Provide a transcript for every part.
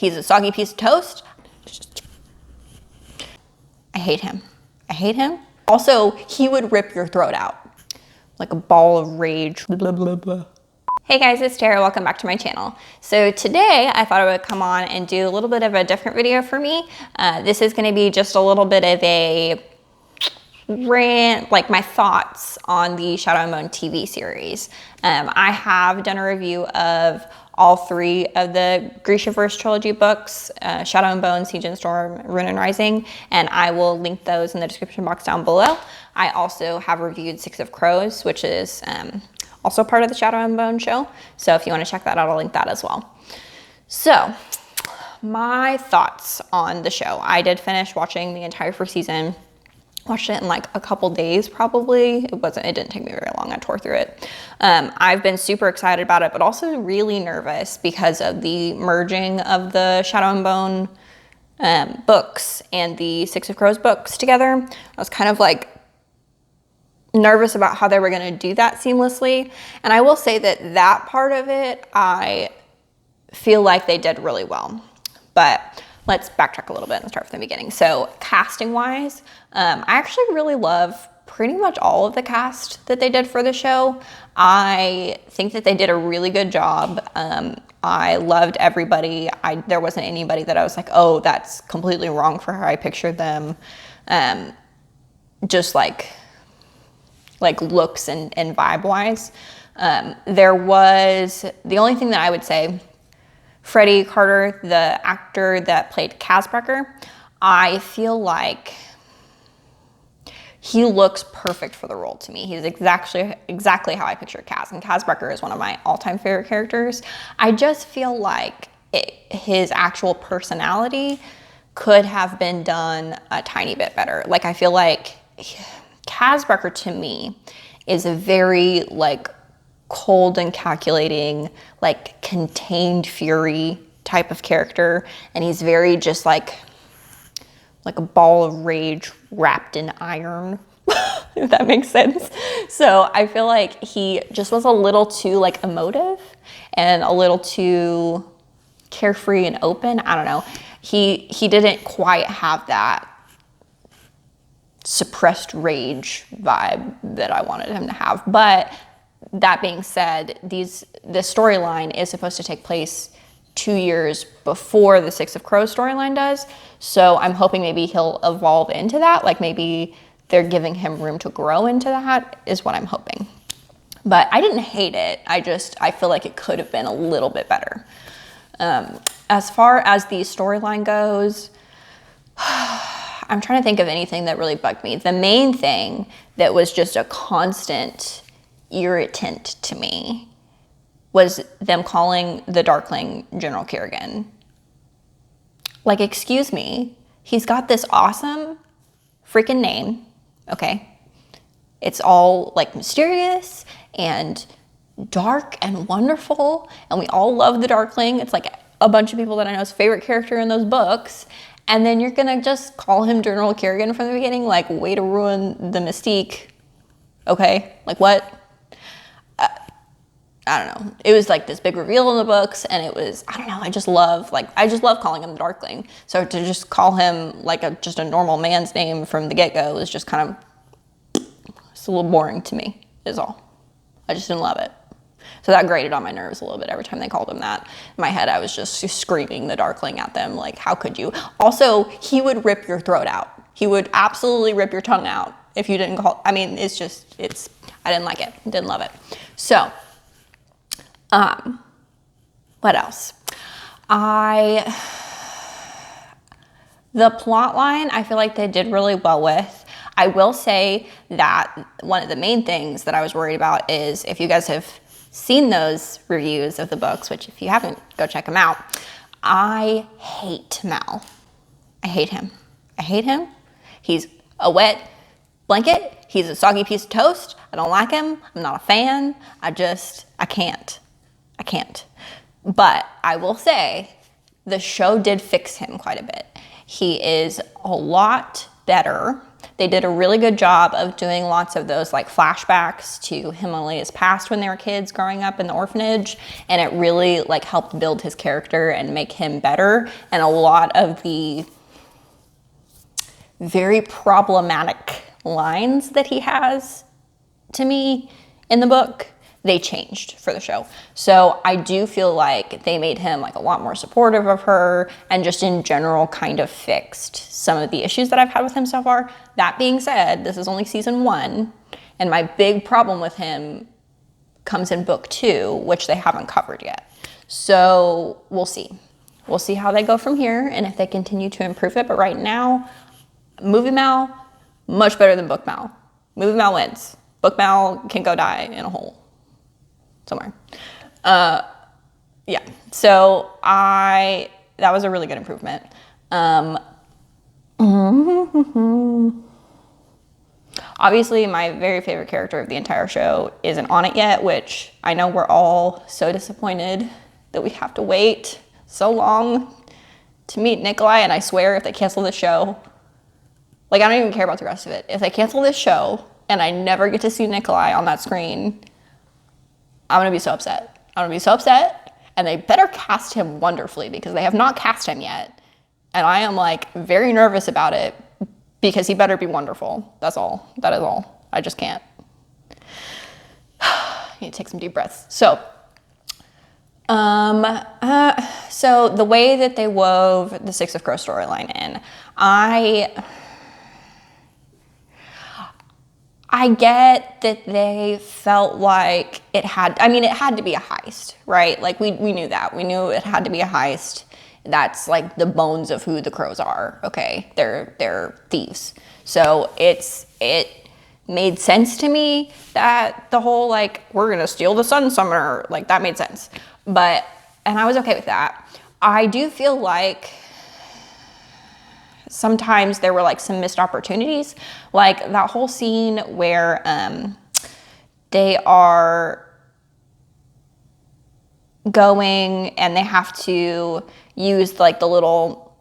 He's a soggy piece of toast. I hate him. I hate him. Also, he would rip your throat out like a ball of rage. Blah, blah, blah. Hey guys, it's Tara. Welcome back to my channel. So today I thought I would come on and do a little bit of a different video for me. This is going to be just a little bit of a rant, like my thoughts on the Shadow and Bone TV series. I have done a review of all three of the Grishaverse trilogy books, Shadow and Bone, Siege and Storm, Ruin and Rising, and I will link those in the description box down below. I also have reviewed Six of Crows, which is also part of the Shadow and Bone show. So if you want to check that out, I'll link that as well. So my thoughts on the show. I did finish watching the entire first season. Watched it in like a couple days probably. It didn't take me very long. I tore through it. I've been super excited about it, but also really nervous because of the merging of the Shadow and Bone books and the Six of Crows books together. I was kind of like nervous about how they were going to do that seamlessly. And I will say that that part of it, I feel like they did really well. But let's backtrack a little bit and start from the beginning. So casting wise, I actually really love pretty much all of the cast that they did for the show. I think that they did a really good job. I loved everybody. There wasn't anybody that I was like, oh, that's completely wrong for how I pictured them. Just like looks and vibe wise. There was, the only thing that I would say, Freddie Carter, the actor that played Kazbrecker, I feel like he looks perfect for the role to me. He's exactly how I picture Kaz, and Kazbrecker is one of my all-time favorite characters. I just feel like his actual personality could have been done a tiny bit better. Like, I feel like Kazbrecker to me is a very like cold and calculating, like contained fury type of character, and he's very just like a ball of rage wrapped in iron, if that makes sense. So I feel like he just was a little too like emotive and a little too carefree and open. I don't know. He didn't quite have that suppressed rage vibe that I wanted him to have. But that being said, the storyline is supposed to take place 2 years before the Six of Crows storyline does. So I'm hoping maybe he'll evolve into that. Like maybe they're giving him room to grow into that is what I'm hoping. But I didn't hate it. I feel like it could have been a little bit better. As far as the storyline goes, I'm trying to think of anything that really bugged me. The main thing that was just a constant irritant to me was them calling the Darkling General Kerrigan. Like, excuse me, he's got this awesome freaking name, okay? It's all like mysterious and dark and wonderful, and we all love the Darkling. It's like a bunch of people that I know's favorite character in those books. And then you're gonna just call him General Kerrigan from the beginning? Like, way to ruin the mystique. Okay, like what? I don't know. It was like this big reveal in the books, and it was, I don't know, I just love calling him the Darkling. So to just call him like just a normal man's name from the get-go is just kind of, it's a little boring to me, is all. I just didn't love it. So that grated on my nerves a little bit every time they called him that. In my head, I was just screaming the Darkling at them, like, how could you? Also, he would rip your throat out. He would absolutely rip your tongue out if you didn't call, I mean, I didn't like it, didn't love it. So, what else? The plot line, I feel like they did really well with. I will say that one of the main things that I was worried about is, if you guys have seen those reviews of the books, which if you haven't, go check them out. I hate Mal. I hate him. I hate him. He's a wet blanket. He's a soggy piece of toast. I don't like him. I'm not a fan. I can't. I can't. But I will say the show did fix him quite a bit. He is a lot better. They did a really good job of doing lots of those like flashbacks to Himalaya's past when they were kids growing up in the orphanage, and it really like helped build his character and make him better. And a lot of the very problematic lines that he has, to me, in the book, they changed for the show. So I do feel like they made him like a lot more supportive of her, and just in general kind of fixed some of the issues that I've had with him so far. That being said, this is only season 1, and my big problem with him comes in book 2, which they haven't covered yet. So we'll see. We'll see how they go from here and if they continue to improve it. But right now, movie Mal, much better than book Mal. Movie Mal wins. Book Mal can go die in a hole somewhere. Yeah, so that was a really good improvement. Obviously, my very favorite character of the entire show isn't on it yet, which I know we're all so disappointed that we have to wait so long to meet Nikolai, and I swear if they cancel this show, like I don't even care about the rest of it. If they cancel this show and I never get to see Nikolai on that screen, I'm gonna be so upset. I'm gonna be so upset, and they better cast him wonderfully because they have not cast him yet. And I am like very nervous about it because he better be wonderful. That's all. That is all. I just can't. I need to take some deep breaths. So the way that they wove the Six of Crows storyline in, I get that they felt like it had to be a heist, right? Like we knew that. We knew it had to be a heist. That's like the bones of who the Crows are, okay? They're thieves. So it made sense to me that the whole like, we're gonna steal the Sun Summoner, like that made sense. And I was okay with that. I do feel like sometimes there were like some missed opportunities, like that whole scene where they are going and they have to use like the little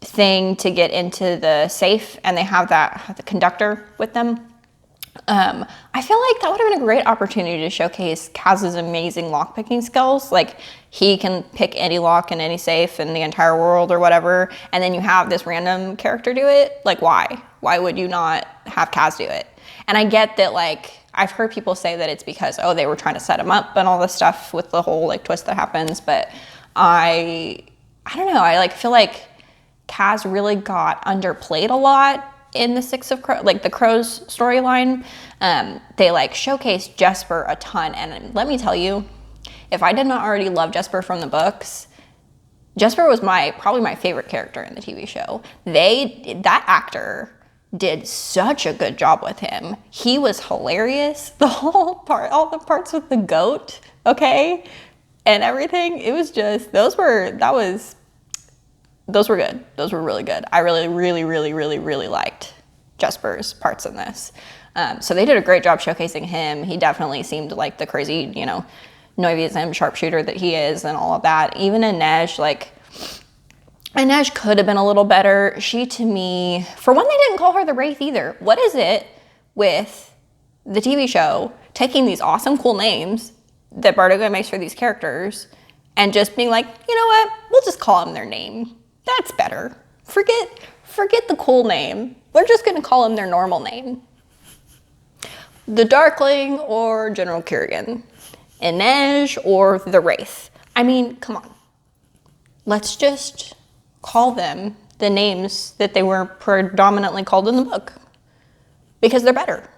thing to get into the safe, and they have the conductor with them. I feel like that would have been a great opportunity to showcase Kaz's amazing lockpicking skills. Like he can pick any lock in any safe in the entire world or whatever, and then you have this random character do it. Like why? Why would you not have Kaz do it? And I get that, like, I've heard people say that it's because, oh, they were trying to set him up and all this stuff with the whole like twist that happens, but I don't know, I like feel like Kaz really got underplayed a lot in the Six of Crows, like the Crows storyline. They like showcased Jesper a ton, and let me tell you, if I did not already love Jesper from the books, Jesper was probably my favorite character in the TV show. That actor did such a good job with him. He was hilarious. All the parts with the goat, okay, and everything. It was just those were good. Those were really good. I really liked Jesper's parts in this. So they did a great job showcasing him. He definitely seemed like the crazy, Noivism sharpshooter that he is and all of that. Even Inej, Inej could have been a little better. She, to me, for one, they didn't call her the Wraith either. What is it with the TV show taking these awesome, cool names that Bardugo makes for these characters and just being like, you know what, we'll just call them their name. That's better. Forget the cool name. We're just gonna call them their normal name. The Darkling or General Kerrigan. Inej or the Wraith. I mean, come on. Let's just call them the names that they were predominantly called in the book, because they're better.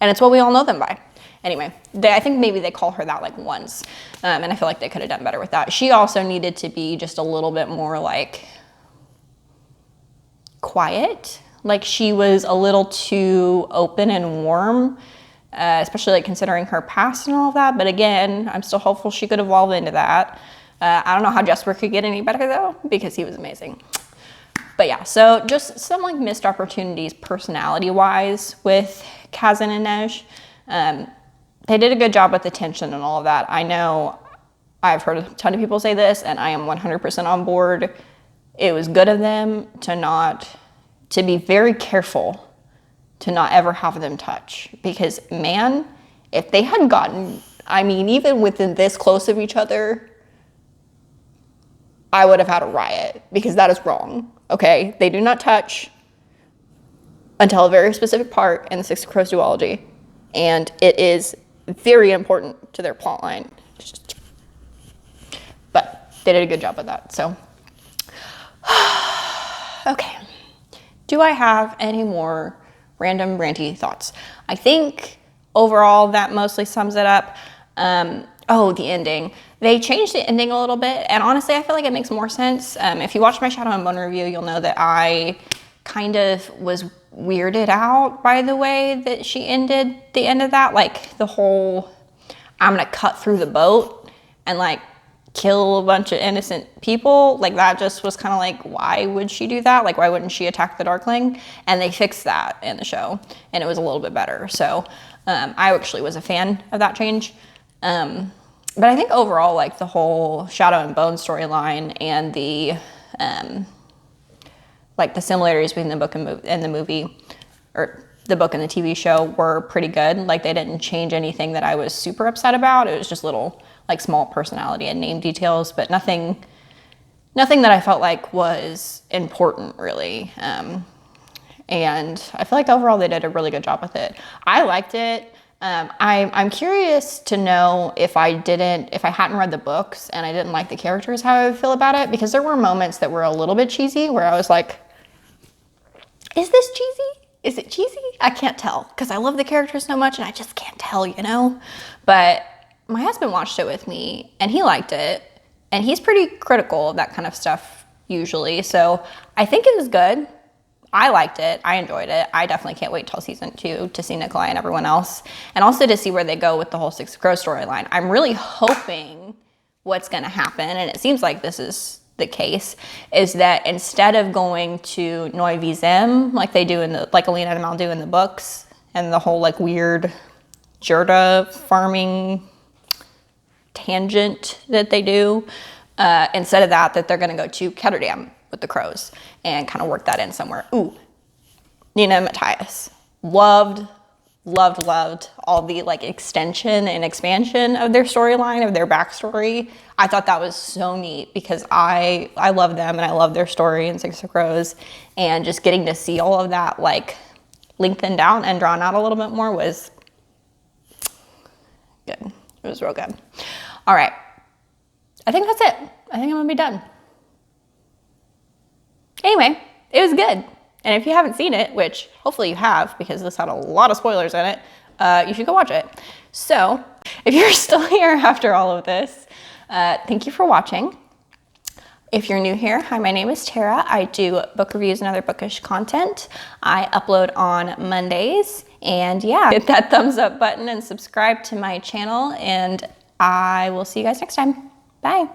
And it's what we all know them by. Anyway, I think maybe they call her that like once, and I feel like they could have done better with that. She also needed to be just a little bit more like quiet. Like she was a little too open and warm, especially like considering her past and all of that. But again, I'm still hopeful she could evolve into that. I don't know how Jesper could get any better though, because he was amazing. But yeah, so just some like missed opportunities personality-wise with Kaz and Inej. They did a good job with the tension and all of that. I know I've heard a ton of people say this, and I am 100% on board. It was good of them to not to be very careful to not ever have them touch, because man, if they had gotten, I mean, even within this close of each other, I would have had a riot, because that is wrong. Okay, they do not touch until a very specific part in the Six of Crows duology, and it is very important to their plot line. But they did a good job of that, so. Okay, do I have any more random ranty thoughts? I think overall that mostly sums it up. Oh, the ending. They changed the ending a little bit, and honestly, I feel like it makes more sense. If you watch my Shadow and Bone review, you'll know that I kind of was weirded out by the way that she ended the end of that. Like the whole, I'm gonna cut through the boat and like kill a bunch of innocent people. Like that just was kind of like, why would she do that? Like, why wouldn't she attack the Darkling? And they fixed that in the show, and it was a little bit better. So I actually was a fan of that change. But I think overall, like the whole Shadow and Bone storyline and the like the similarities between the book and the movie, or the book and the TV show, were pretty good. Like they didn't change anything that I was super upset about. It was just little like small personality and name details, but nothing that I felt like was important really. And I feel like overall they did a really good job with it. I liked it. I'm curious to know if I hadn't read the books and I didn't like the characters, how I would feel about it, because there were moments that were a little bit cheesy where I was like, is this cheesy? Is it cheesy? I can't tell, because I love the characters so much and I just can't tell, you know? But my husband watched it with me and he liked it, and he's pretty critical of that kind of stuff usually. So I think it was good. I liked it. I enjoyed it. I definitely can't wait till season 2 to see Nikolai and everyone else, and also to see where they go with the whole Six of Crows storyline. I'm really hoping what's going to happen, and it seems like this is the case, is that instead of going to Noivy Zem like they do like Alina and Mal do in the books, and the whole like weird Jurda farming tangent that they do, instead of that they're going to go to Ketterdam with the crows and kind of work that in somewhere. Ooh, Nina and Matthias. Loved all the like extension and expansion of their storyline, of their backstory. I thought that was so neat, because I love them and I love their story in Six of Crows, and just getting to see all of that like lengthened out and drawn out a little bit more was good. It was real good. All right, I think that's it. I think I'm gonna be done. Anyway, it was good. And if you haven't seen it, which hopefully you have, because this had a lot of spoilers in it, you should go watch it. So if you're still here after all of this, thank you for watching. If you're new here, hi, my name is Tara. I do book reviews and other bookish content. I upload on Mondays, and yeah, hit that thumbs up button and subscribe to my channel, and I will see you guys next time. Bye.